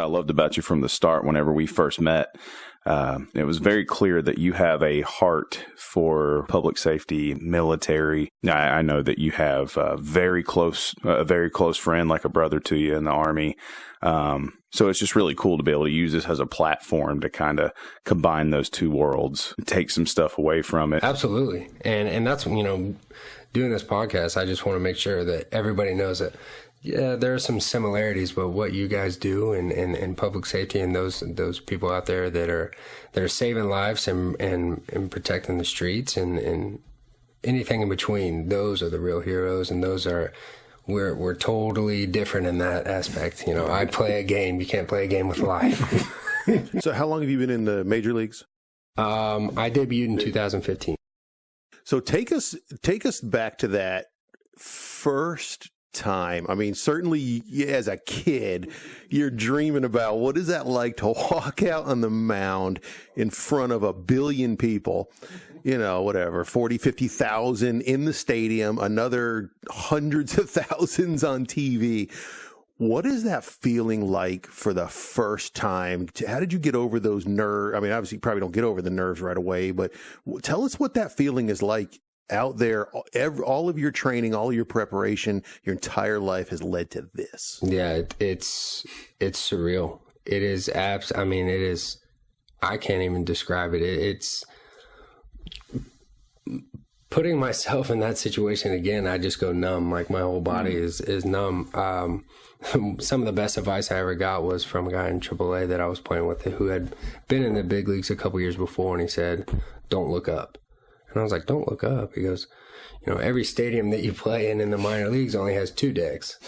I loved about you from the start whenever we first met. It was very clear that you have a heart for public safety, military. I know that you have a very close friend, like a brother to you in the Army. So it's just really cool to be able to use this as a platform to kind of combine those two worlds, take some stuff away from it. Absolutely. And that's, doing this podcast, I just want to make sure that everybody knows that, yeah, there are some similarities, but what you guys do in public safety and those people out there that are saving lives and protecting the streets and anything in between, those are the real heroes, and those are we're totally different in that aspect. I play a game. You can't play a game with life. So how long have you been in the major leagues? I debuted in 2015. So take us back to that first time. I mean, certainly as a kid, you're dreaming about what is that like to walk out on the mound in front of 1 billion people, 40, 50,000 in the stadium, another hundreds of thousands on TV. What is that feeling like for the first time? How did you get over those nerves? I mean, obviously you probably don't get over the nerves right away, but tell us what that feeling is like out there. All of your training, all of your preparation, your entire life has led to this. Yeah, it's surreal. It is it is, I can't even describe it. It's putting myself in that situation again. I just go numb. Like my whole body is numb. Some of the best advice I ever got was from a guy in AAA that I was playing with who had been in the big leagues a couple years before. And he said, "Don't look up." And I was like, "Don't look up." He goes, every stadium that you play in the minor leagues only has 2 decks.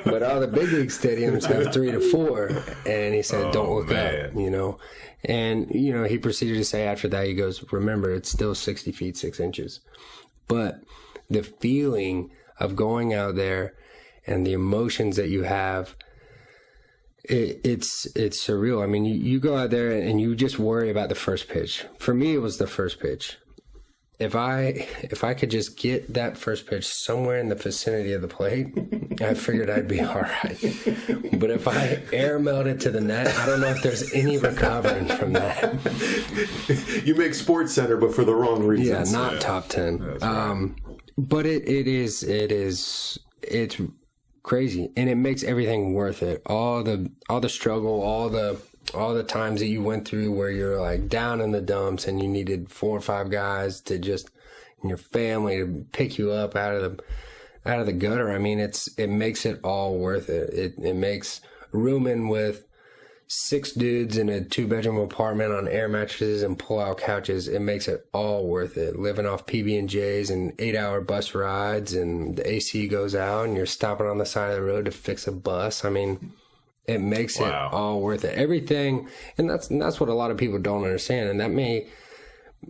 but all the big league stadiums have 3 to 4. And he said, "Don't look up," And, he proceeded to say after that, he goes, "Remember, it's still 60 feet, 6 inches. But the feeling of going out there and the emotions that you have, it's surreal. I mean, you go out there and you just worry about the first pitch. For me, it was the first pitch. If I could just get that first pitch somewhere in the vicinity of the plate, I figured I'd be all right. But if I air melted to the net, I don't know if there's any recovering from that. You make Sports Center, but for the wrong reasons. Yeah, not top 10. Right. But it's crazy, and it makes everything worth it. All the struggle, all the times that you went through where you're like down in the dumps and you needed 4 or 5 guys to just, and your family to pick you up out of the gutter. I mean, it makes it all worth it. It makes rooming with 6 dudes in a 2-bedroom apartment on air mattresses and pull-out couches. It makes it all worth it. Living off PB&Js and 8-hour bus rides, and the AC goes out and you're stopping on the side of the road to fix a bus. I mean, it makes it all worth it. Everything, and that's what a lot of people don't understand, and that may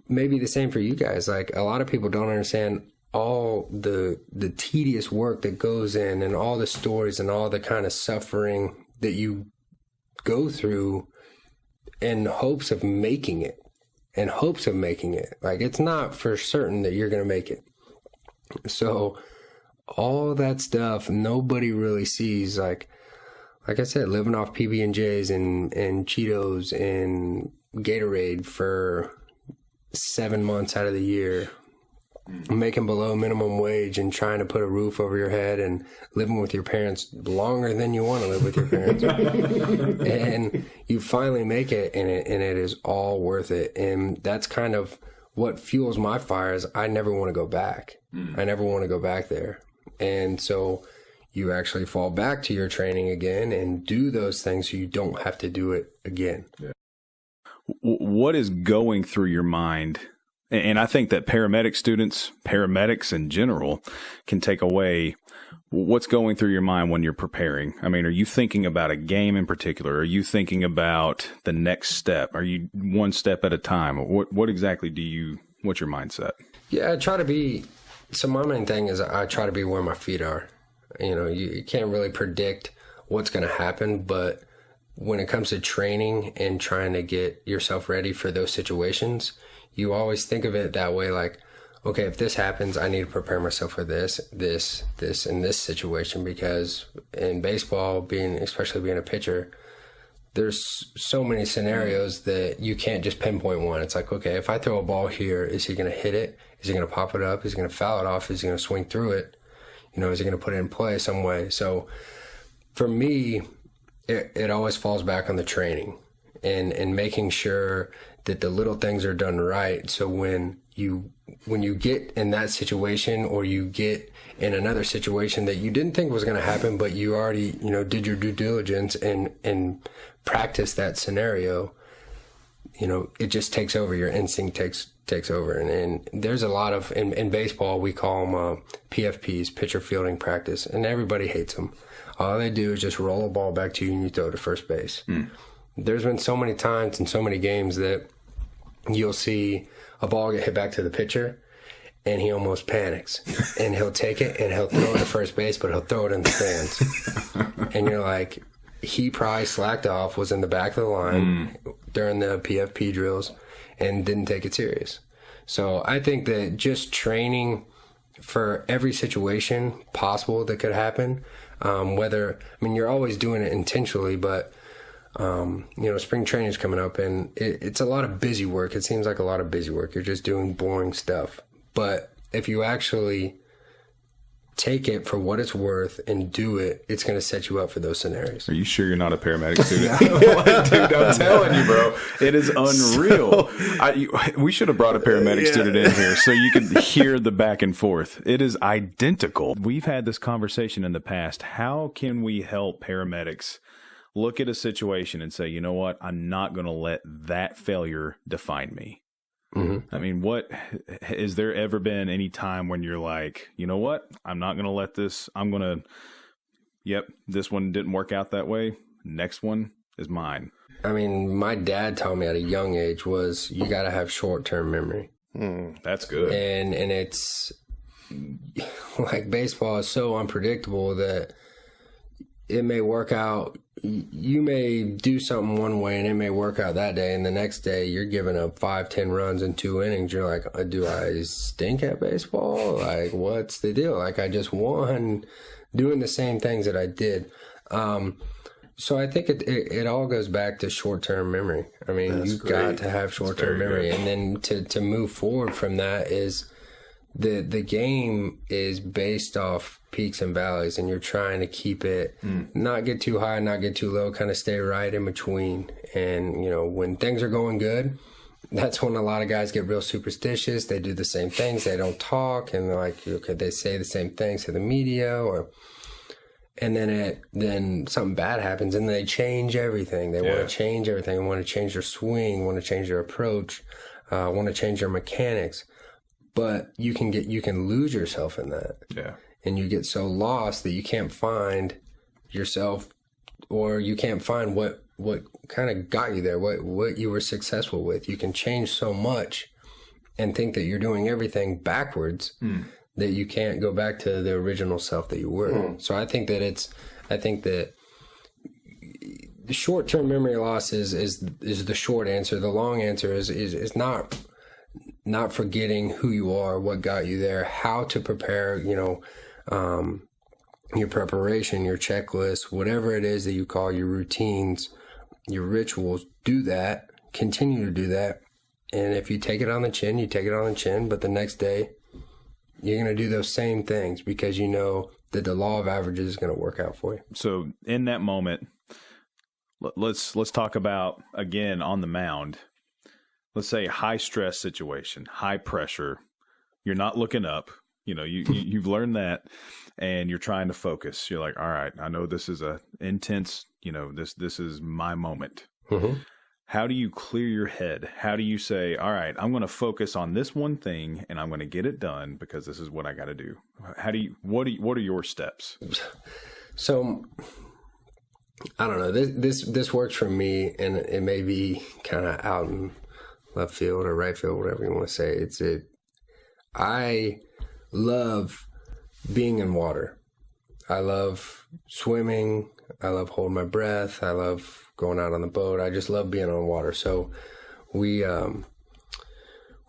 be the same for you guys. Like, a lot of people don't understand all the tedious work that goes in, and all the stories and all the kind of suffering that you go through in hopes of making it. Like, it's not for certain that you're going to make it. So all that stuff nobody really sees. Like I said, living off PB&Js and Cheetos and Gatorade for 7 months out of the year, making below minimum wage and trying to put a roof over your head and living with your parents longer than you want to live with your parents. And you finally make it, and it is all worth it. And that's kind of what fuels my fire. Is I never want to go back. I never want to go back there. And so you actually fall back to your training again and do those things so you don't have to do it again. Yeah. What is going through your mind? And I think that paramedics in general, can take away what's going through your mind when you're preparing. I mean, are you thinking about a game in particular? Are you thinking about the next step? Are you one step at a time? What exactly what's your mindset? Yeah, I try to be, so my main thing is I try to be where my feet are. You can't really predict what's going to happen, but when it comes to training and trying to get yourself ready for those situations, you always think of it that way, like, okay, if this happens, I need to prepare myself for this, and this situation, because in baseball, especially being a pitcher, there's so many scenarios that you can't just pinpoint one. It's like, okay, if I throw a ball here, is he going to hit it? Is he going to pop it up? Is he going to foul it off? Is he going to swing through it? Is he going to put it in play some way? So for me, it always falls back on the training and making sure that the little things are done right. So when you get in that situation, or you get in another situation that you didn't think was going to happen, but you already, did your due diligence and practice that scenario, it just takes over. Your instinct takes over. And there's a lot of, in baseball, we call them PFPs, pitcher fielding practice, and everybody hates them. All they do is just roll a ball back to you and you throw it to first base. There's been so many times in so many games that you'll see a ball get hit back to the pitcher, and he almost panics, and he'll take it and he'll throw it to first base, but he'll throw it in the stands. And you're like, he probably slacked off, was in the back of the line during the PFP drills, and didn't take it serious. So I think that just training for every situation possible that could happen, you're always doing it intentionally, but spring training is coming up, and it's a lot of busy work. It seems like a lot of busy work. You're just doing boring stuff. But if you actually take it for what it's worth and do it, it's going to set you up for those scenarios. Are you sure you're not a paramedic student? Dude, I'm telling you, bro. It is unreal. We should have brought a paramedic student in here so you could hear the back and forth. It is identical. We've had this conversation in the past. How can we help paramedics look at a situation and say, you know what, I'm not going to let that failure define me? I mean, has there ever been any time when you're like, you know what, I'm not going to let this, this one didn't work out that way. Next one is mine. I mean, my dad taught me at a young age was you got to have short-term memory. That's good. And it's like baseball is so unpredictable that it may work out. You may do something one way and it may work out that day, and the next day you're giving up 5-10 runs in 2 innings. You're like, do I stink at baseball? Like, what's the deal? Like, I just won doing the same things that I did. So I think it all goes back to short-term memory. I mean, you've got to have short-term memory. Good. And then to move forward from that is the game is based off peaks and valleys, and you're trying to keep it, not get too high, not get too low, kind of stay right in between. And, when things are going good, that's when a lot of guys get real superstitious. They do the same things. They don't talk, and they say the same things to the media, and then something bad happens, and they change everything. They want to change everything. They want to change their swing, want to change their approach, want to change their mechanics. But you can lose yourself in that. Yeah. And you get so lost that you can't find yourself, or you can't find what kind of got you there, what you were successful with. You can change so much and think that you're doing everything backwards that you can't go back to the original self that you were. So I think that the short-term memory loss is the short answer. The long answer is not forgetting who you are, what got you there, how to prepare, your preparation, your checklist, whatever it is that you call your routines, your rituals. Do that, continue to do that. And if you take it on the chin, you take it on the chin, but the next day you're going to do those same things because you know that the law of averages is going to work out for you. So in that moment, let's talk about, again, on the mound. Let's say high stress situation, high pressure. You're not looking up. You've learned that, and you're trying to focus. You're like, all right, I know this is a intense. This is my moment. How do you clear your head? How do you say, all right, I'm going to focus on this one thing, and I'm going to get it done because this is what I got to do? What are your steps? So I don't know. This works for me, and it may be kind of out in left field or right field, whatever you want to say. I love being in water. I love swimming. I love holding my breath. I love going out on the boat. I just love being on water. So we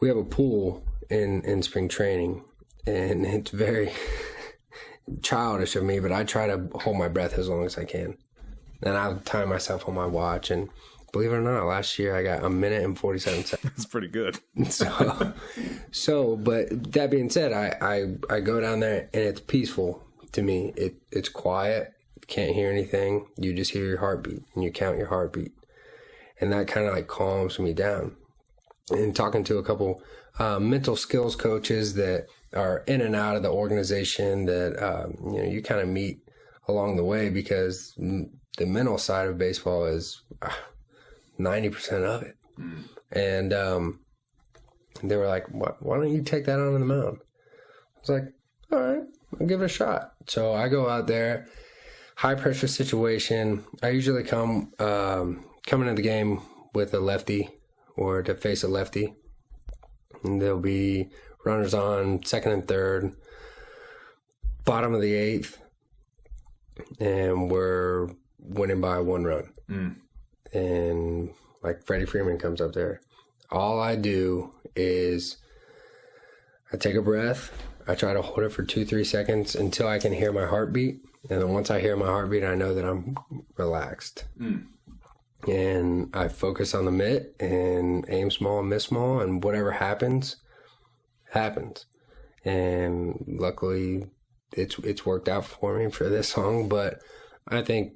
we have a pool in spring training, and it's very childish of me, but I try to hold my breath as long as I can. And I'll time myself on my watch, and believe it or not, last year I got 1 minute and 47 seconds. That's pretty good. So, but that being said, I go down there and it's peaceful to me. It's quiet. Can't hear anything. You just hear your heartbeat and you count your heartbeat. And that kind of like calms me down. And talking to a couple mental skills coaches that are in and out of the organization that, you kind of meet along the way, because the mental side of baseball is 90% of it. And they were like, why don't you take that on the mound? I was like, all right, I'll give it a shot. So I go out there, high pressure situation. I usually coming into the game with a lefty or to face a lefty. And there'll be runners on second and third, bottom of the eighth, and we're winning by 1 run. And like Freddie Freeman comes up there. All I do is I take a breath. I try to hold it for 2-3 seconds until I can hear my heartbeat. And then once I hear my heartbeat, I know that I'm relaxed. And I focus on the mitt and aim small and miss small, and whatever happens, happens. And luckily, it's worked out for me for this song. But I think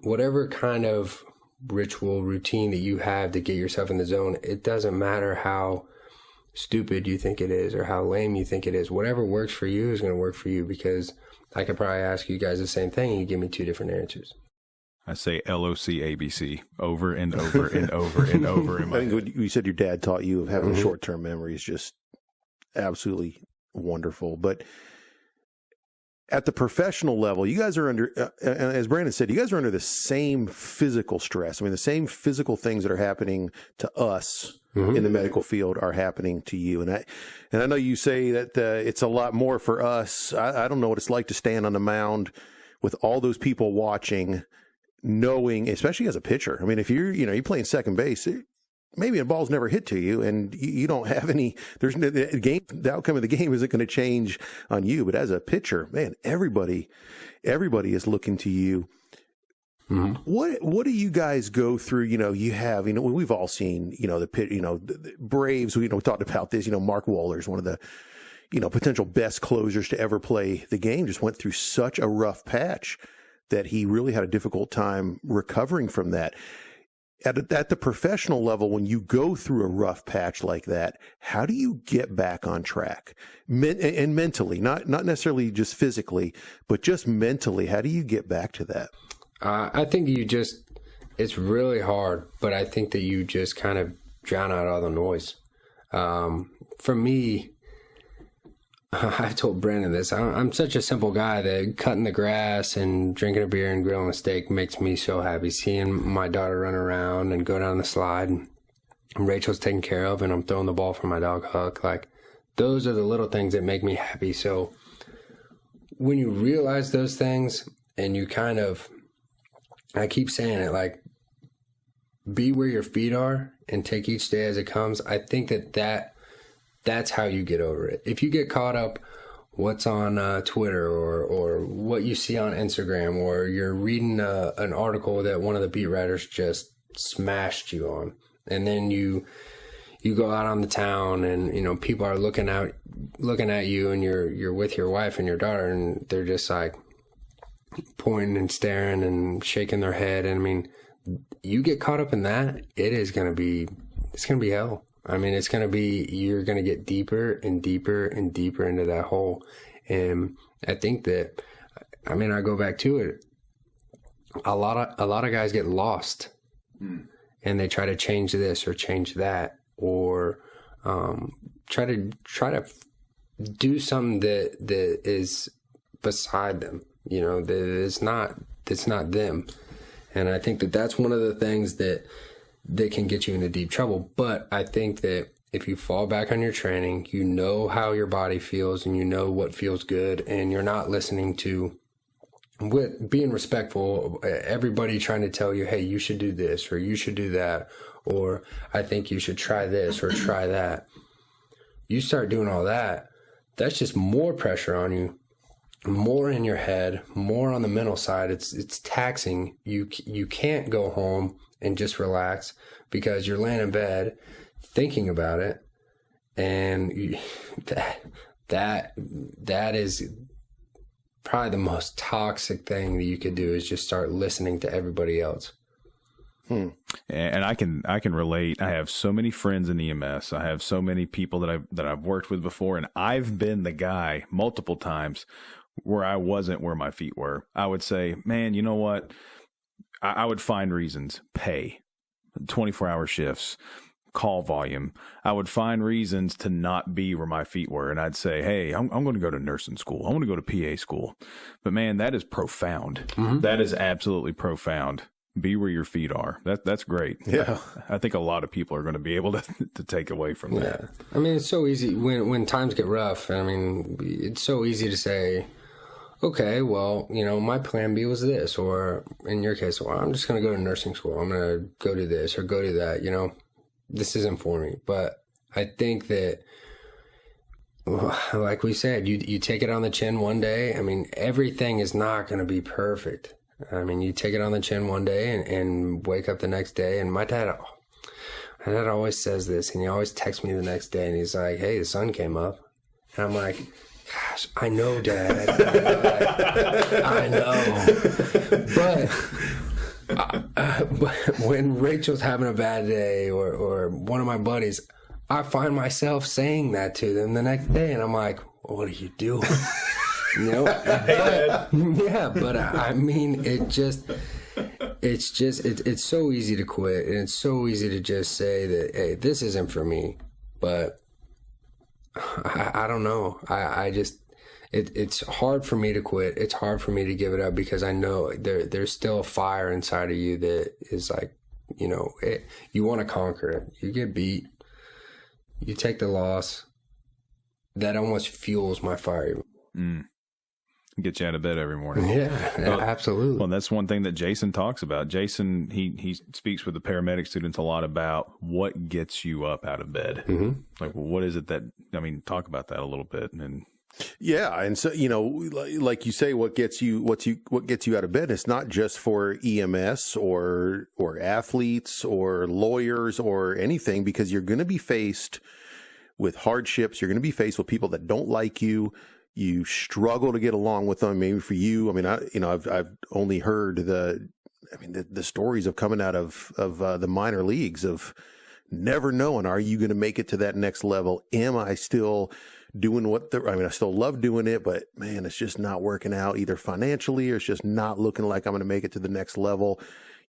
whatever kind of ritual routine that you have to get yourself in the zone, it doesn't matter how stupid you think it is or how lame you think it is. Whatever works for you is going to work for you, because I could probably ask you guys the same thing and you give me 2 different answers. I say LOCABC over and over and over and over. I think what you said your dad taught you of having short-term memory is just absolutely wonderful. But at the professional level, you guys are under, as Brandon said, you guys are under the same physical stress. I mean, the same physical things that are happening to us in the medical field are happening to you. And I know you say that it's a lot more for us. I don't know what it's like to stand on the mound with all those people watching, knowing, especially as a pitcher. I mean, if you're playing second base, maybe a ball's never hit to you and you don't have any, the outcome of the game isn't going to change on you. But as a pitcher, man, everybody is looking to you. What do you guys go through? We've all seen, the Braves, we talked about this, Mark Wohlers, one of the, potential best closers to ever play the game, just went through such a rough patch that he really had a difficult time recovering from that. At the professional level, when you go through a rough patch like that, how do you get back on track? And mentally, not necessarily just physically, but just mentally, how do you get back to that? I think it's really hard, but I think that you just kind of drown out all the noise. For me, I told Brandon this. I'm such a simple guy that cutting the grass and drinking a beer and grilling a steak makes me so happy. Seeing my daughter run around and go down the slide, and Rachel's taken care of, and I'm throwing the ball for my dog Huck. Like, those are the little things that make me happy. So when you realize those things and you kind of, I keep saying it, like, be where your feet are and take each day as it comes. I think that's how you get over it. If you get caught up what's on Twitter or what you see on Instagram, or you're reading an article that one of the beat writers just smashed you on, and then you go out on the town and people are looking at you, and you're with your wife and your daughter, and they're just like pointing and staring and shaking their head. And I mean, you get caught up in that, it's gonna be hell. I mean, you're going to get deeper and deeper and deeper into that hole. And I think that, I go back to it. A lot of guys get lost and they try to change this or change that, or try to do something that is beside them, that it's not them. And I think that that's one of the things that can get you into deep trouble. But I think that if you fall back on your training, you know how your body feels and you know what feels good, and you're not listening to with being respectful, everybody trying to tell you, hey, you should do this or you should do that, or I think you should try this or try that. You start doing all that, that's just more pressure on you, more in your head, more on the mental side. It's taxing. You can't go home and just relax because you're laying in bed thinking about it, and that is probably the most toxic thing that you could do, is just start listening to everybody else. And I can relate. I have so many friends in EMS. I have so many people that I've worked with before, and I've been the guy multiple times where I wasn't where my feet were. I would say, man, you know what? I would find reasons. Pay, 24-hour shifts, call volume. I would find reasons to not be where my feet were. And I'd say, hey, I'm going to go to nursing school. I want to go to PA school. But man, that is profound. Mm-hmm. That is absolutely profound. Be where your feet are. That's great. Yeah. I think a lot of people are going to be able to take away from that. Yeah. I mean, it's so easy when times get rough. I mean, it's so easy to say, okay, well, my plan B was this, or in your case, well, I'm just going to go to nursing school. I'm going to go do this or go do that. This isn't for me. But I think that, like we said, you take it on the chin one day. I mean, everything is not going to be perfect. I mean, you take it on the chin one day and wake up the next day. And my dad always says this, and he always texts me the next day, and he's like, hey, the sun came up. And I'm like, gosh, I know, Dad. I know. But when Rachel's having a bad day, or one of my buddies, I find myself saying that to them the next day, and I'm like, what are you doing? But I mean, it's so easy to quit, and it's so easy to just say that, hey, this isn't for me. But I don't know. It's hard for me to quit. It's hard for me to give it up, because I know there's still a fire inside of you that is like, you want to conquer it. You get beat, you take the loss. That almost fuels my fire. Get you out of bed every morning. Yeah, absolutely. Well, that's one thing that Jason talks about. Jason, he speaks with the paramedic students a lot about what gets you up out of bed. Mm-hmm. Like, what is it that, talk about that a little bit. And yeah, and so, like you say, what gets you out of bed, it's not just for EMS or athletes or lawyers or anything, because you're going to be faced with hardships. You're going to be faced with people that don't like you. You struggle to get along with them. Maybe for you, I've only heard the stories of coming out of the minor leagues, of never knowing, are you going to make it to that next level? Am I still doing I still love doing it, but man, it's just not working out either financially, or it's just not looking like I'm going to make it to the next level.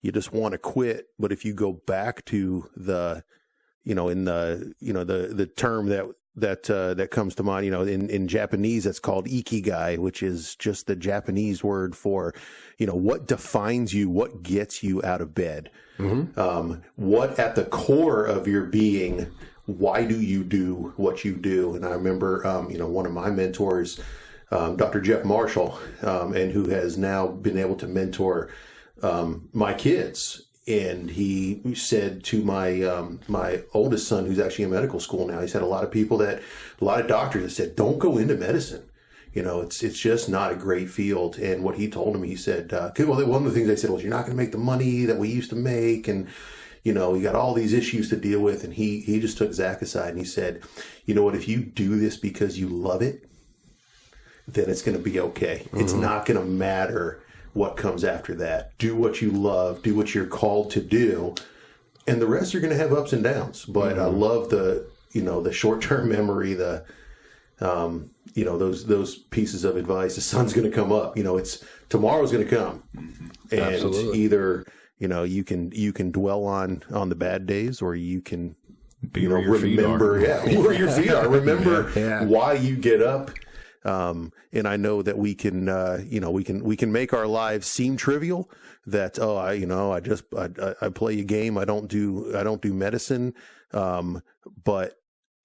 You just want to quit. But if you go back to the term that comes to mind, in Japanese, it's called ikigai, which is just the Japanese word for, what defines you, what gets you out of bed. Mm-hmm. What at the core of your being, why do you do what you do? And I remember, one of my mentors, Dr. Jeff Marshall, and who has now been able to mentor my kids. And he said to my oldest son, who's actually in medical school now, he said a lot of doctors have said, don't go into medicine. It's just not a great field. And what he told him, he said, one of the things they said was, you're not going to make the money that we used to make. And, you got all these issues to deal with. And he just took Zach aside and he said, you know what, if you do this because you love it, then it's going to be okay. Mm-hmm. It's not going to matter what comes after that. Do what you love, do what you're called to do, and the rest you're going to have ups and downs. But mm-hmm. I love the short-term memory, those pieces of advice. The sun's going to come up. Tomorrow's going to come, and absolutely. Either you can dwell on the bad days, or you can remember where your feet are. Remember why you get up. And I know that we can make our lives seem trivial. That I play a game. I don't do medicine. But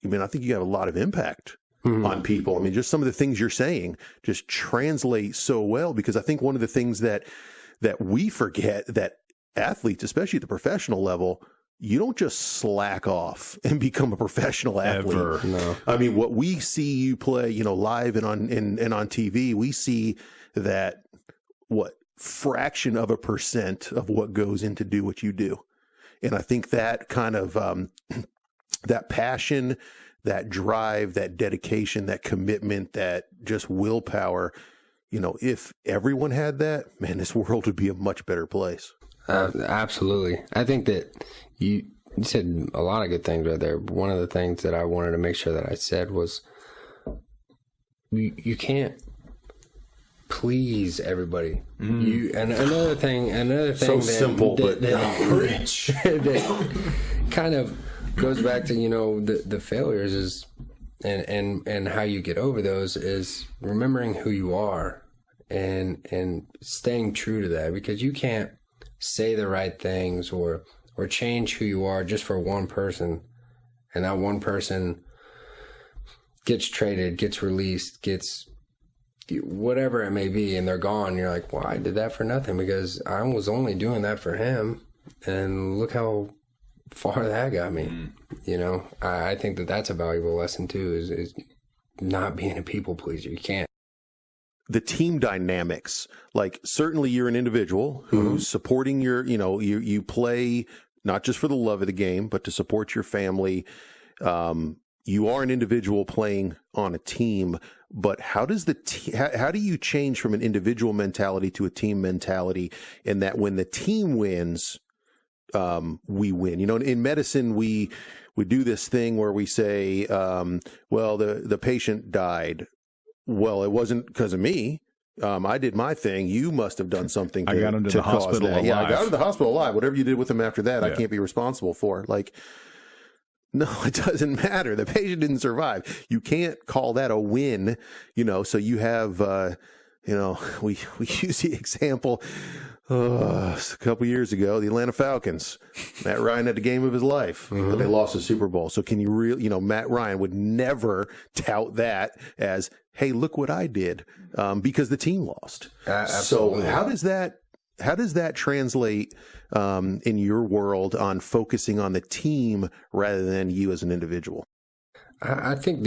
I think you have a lot of impact on people. I mean, just some of the things you're saying just translate so well, because I think one of the things that we forget, that athletes, especially at the professional level, you don't just slack off and become a professional athlete. Ever. No. I mean, what we see you play, live and on TV, we see that fraction of a % of what goes into do what you do. And I think that kind of that passion, that drive, that dedication, that commitment, that just willpower, if everyone had that, man, this world would be a much better place. Absolutely. I think that you said a lot of good things right there. One of the things that I wanted to make sure that I said was you can't please everybody. And another thing So that, simple, but rich that kind of goes back to the failures is and how you get over those is remembering who you are and staying true to that, because you can't say the right things or change who you are just for one person, and that one person gets traded, gets released, gets whatever it may be, and they're gone. You're like, well, I did that for nothing because I was only doing that for him, and look how far that got me. I think that that's a valuable lesson too, is not being a people pleaser. You can't. The team dynamics, like certainly you're an individual who's supporting your, you play not just for the love of the game, but to support your family. You are an individual playing on a team, but how does how do you change from an individual mentality to a team mentality, in that when the team wins, we win? In medicine, we do this thing where we say, well, the patient died. Well, it wasn't because of me. I did my thing. You must have done something I got him to the hospital alive. Yeah, I got him to the hospital alive. Whatever you did with him after that, I can't be responsible for. Like, no, it doesn't matter. The patient didn't survive. You can't call that a win, so you have, we use the example a couple years ago, the Atlanta Falcons. Matt Ryan had the game of his life, but they lost the Super Bowl. So can you Matt Ryan would never tout that as, hey, look what I did, because the team lost. Absolutely. So how does that translate in your world on focusing on the team rather than you as an individual? I think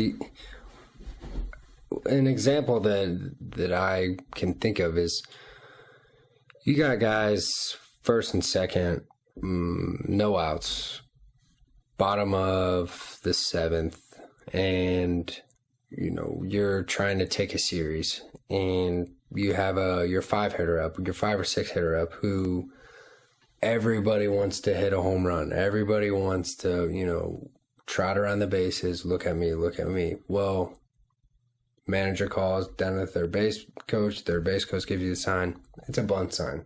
an example that I can think of is, you got guys first and second, no outs, bottom of the seventh, and you're trying to take a series, and you have your 5-hitter up, your 5 or 6 hitter up, who everybody wants to hit a home run. Everybody wants to, trot around the bases. Look at me. Well, manager calls down to the third base coach gives you the sign. It's a bunt sign.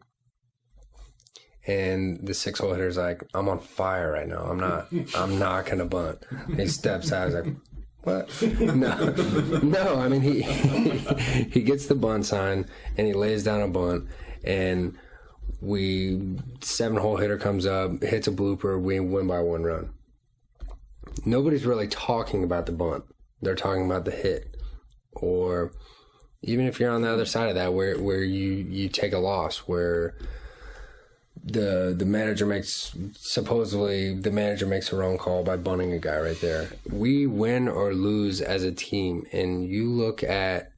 And the 6-hole hitter's like, I'm on fire right now. I'm not going to bunt. He steps out. He's like, what? No. I mean, he gets the bunt sign and he lays down a bunt, and 7-hole hitter comes up, hits a blooper. We win by 1 run. Nobody's really talking about the bunt. They're talking about the hit. Or even if you're on the other side of that, where you take a loss, where the manager makes a wrong call by bunting a guy right there. We win or lose as a team, and you look at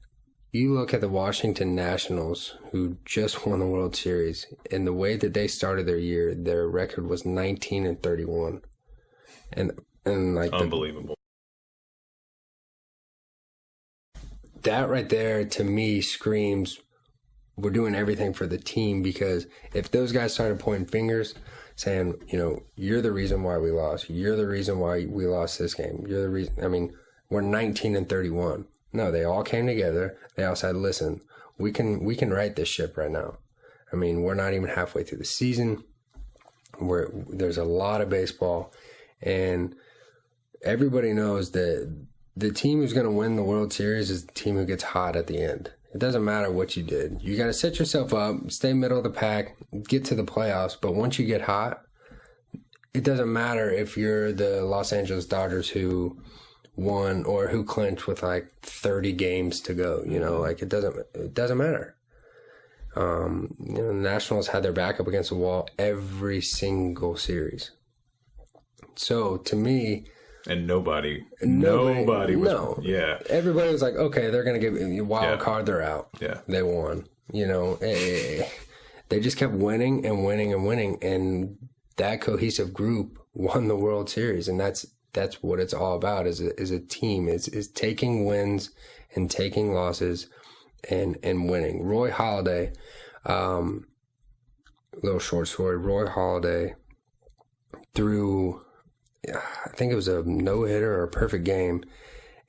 the Washington Nationals, who just won the World Series, and the way that they started their year, their record was 19-31, and like unbelievable. That right there, to me, screams we're doing everything for the team, because if those guys started pointing fingers saying, you're the reason why we lost, you're the reason why we lost this game, you're the reason, we're 19-31. No, they all came together. They all said, listen, we can right this ship right now. We're not even halfway through the season. There's a lot of baseball, and everybody knows that the team who's going to win the World Series is the team who gets hot at the end. It doesn't matter what you did. You got to set yourself up, stay middle of the pack, get to the playoffs. But once you get hot, it doesn't matter if you're the Los Angeles Dodgers, who won or who clinched with like 30 games to go. You know, like it doesn't matter. You know, the Nationals had their back up against the wall every single series. So to me, and nobody was. No. Yeah. Everybody was like, okay, they're going to give a wild card. They're out. Yeah. They won. You know, they just kept winning and winning and winning. And that cohesive group won the World Series. And that's what it's all about is a team, is taking wins and taking losses and winning. Roy Halladay, little short story, Roy Halladay threw, I think it was a no-hitter or a perfect game,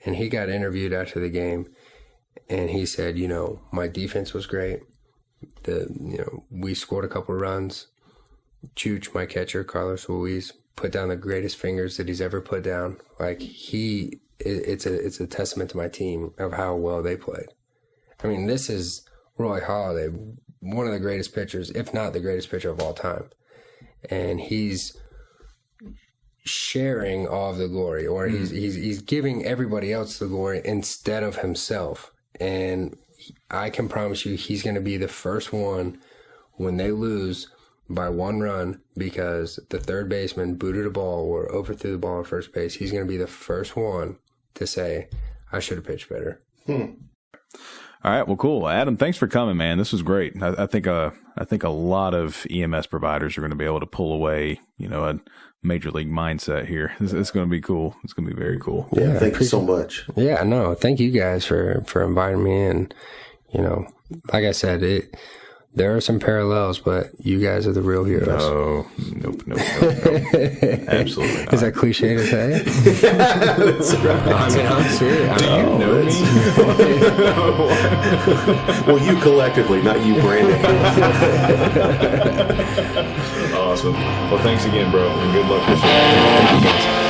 and he got interviewed after the game, and he said, you know, my defense was great. We scored a couple of runs. Chooch, my catcher, Carlos Ruiz, put down the greatest fingers that he's ever put down. Like it's a testament to my team of how well they played. I mean, this is Roy Halladay, one of the greatest pitchers, if not the greatest pitcher of all time, and he's sharing all of the glory, or he's giving everybody else the glory instead of himself. And I can promise you he's going to be the first one when they lose by 1 run because the third baseman booted a ball or overthrew the ball at first base. He's going to be the first one to say, I should have pitched better. All right, well, cool. Adam, thanks for coming, man. This was great. I think a lot of EMS providers are going to be able to pull away, you know, a major league mindset here. It's going to be cool. It's going to be very cool. Yeah, thank you so much. Yeah, no, thank you guys for inviting me. And, you know, like I said, there are some parallels, but you guys are the real heroes. No, nope. Absolutely not. Is that cliche to say? That's right. I mean, I'm serious. Do you know me? Well, you collectively, not you, Brandon. Awesome. Well, thanks again, bro, and good luck this year.